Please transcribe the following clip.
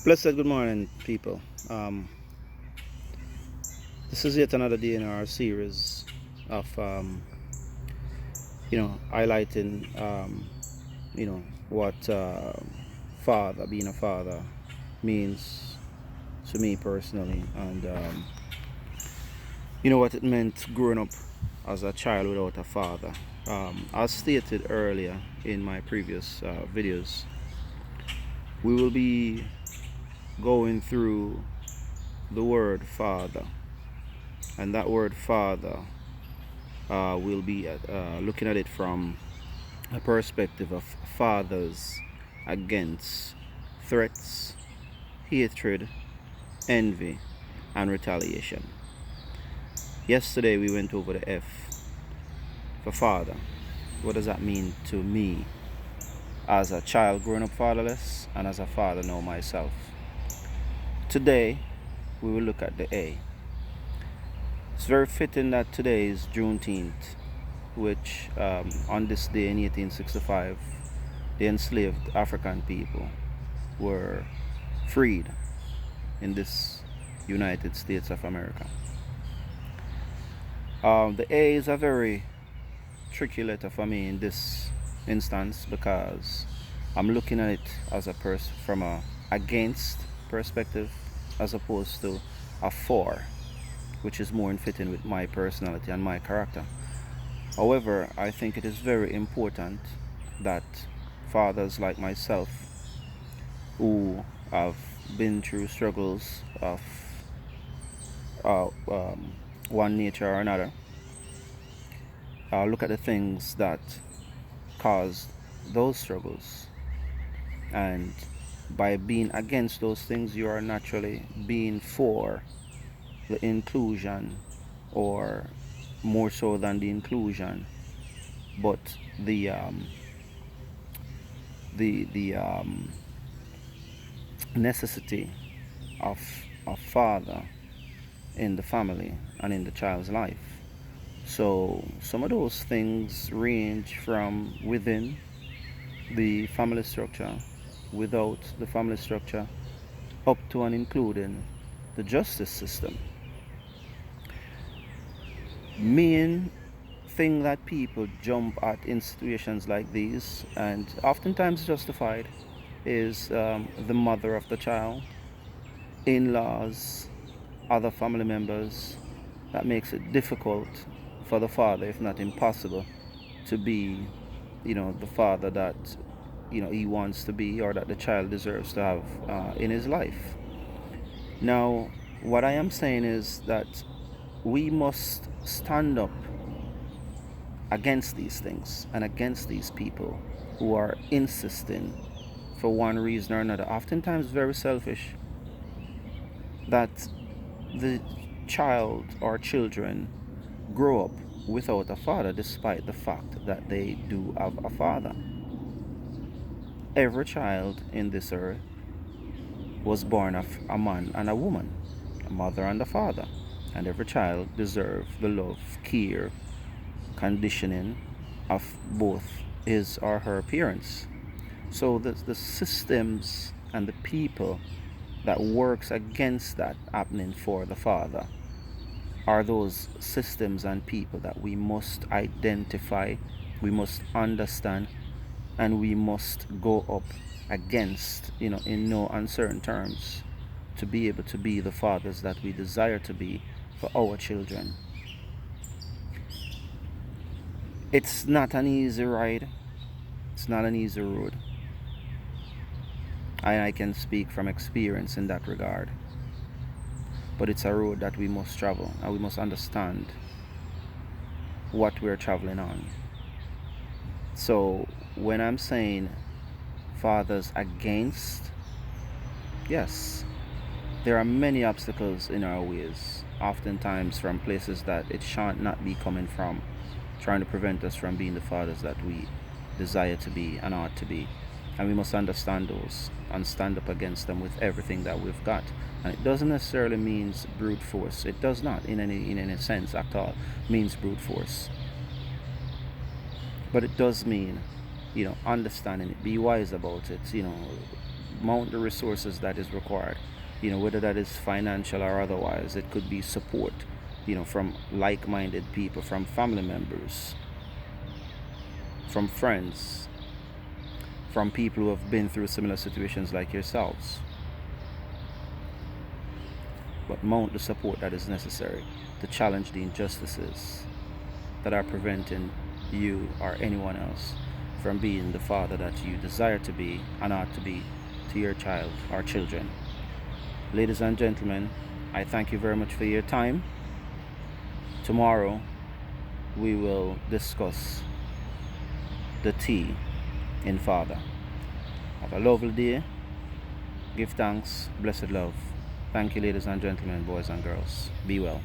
Blessed good morning, people. This is yet another day in our series of, highlighting, what being a father means to me personally, and what it meant growing up as a child without a father. As stated earlier in my previous videos, we will be going through the word father, and that word father, we'll be looking at it from a perspective of fathers against threats, hatred, envy, and retaliation. Yesterday we went over the F for father. What does that mean to me as a child growing up fatherless and as a father now myself? Today we will look at the A. It's very fitting that today is Juneteenth, which on this day in 1865, the enslaved African people were freed in this United States of America. The A is a very tricky letter for me in this instance because I'm looking at it as from a against perspective as opposed to a for, which is more in fitting with my personality and my character. However, I think it is very important that fathers like myself, who have been through struggles of one nature or another, look at the things that caused those struggles, and by being against those things, you are naturally being for the inclusion, or more so than the inclusion, but the necessity of a father in the family and in the child's life. So some of those things range from within the family structure, without the family structure, up to and including the justice system. Main thing that people jump at in situations like these, and oftentimes justified, is the mother of the child, in-laws, other family members. That makes it difficult for the father, if not impossible, to be, the father that he wants to be, or that the child deserves to have in his life. Now, what I am saying is that we must stand up against these things and against these people who are insisting, for one reason or another, oftentimes very selfish, that the child or children grow up without a father, despite the fact that they do have a father. Every child in this earth was born of a man and a woman, a mother and a father, and every child deserves the love, care, conditioning of both his or her parents. So the systems and the people that works against that happening for the father are those systems and people that we must identify, we must understand, and we must go up against, in no uncertain terms, to be able to be the fathers that we desire to be for our children. It's not an easy ride. It's not an easy road. I can speak from experience in that regard. But it's a road that we must travel, and we must understand what we're traveling on. So when I'm saying fathers against, yes, there are many obstacles in our ways, oftentimes from places that it shan't not be coming from, trying to prevent us from being the fathers that we desire to be and ought to be. And we must understand those and stand up against them with everything that we've got. And it doesn't necessarily mean brute force. It does not in any sense at all means brute force. But it does mean, understanding it, be wise about it, mount the resources that is required, whether that is financial or otherwise. It could be support, from like-minded people, from family members, from friends, from people who have been through similar situations like yourselves. But mount the support that is necessary to challenge the injustices that are preventing you or anyone else from being the father that you desire to be and ought to be to your child or children. Ladies and gentlemen, I thank you very much for your time. Tomorrow we will discuss the T in Father. Have a lovely day. Give thanks. Blessed love. Thank you, ladies and gentlemen, boys and girls. Be well.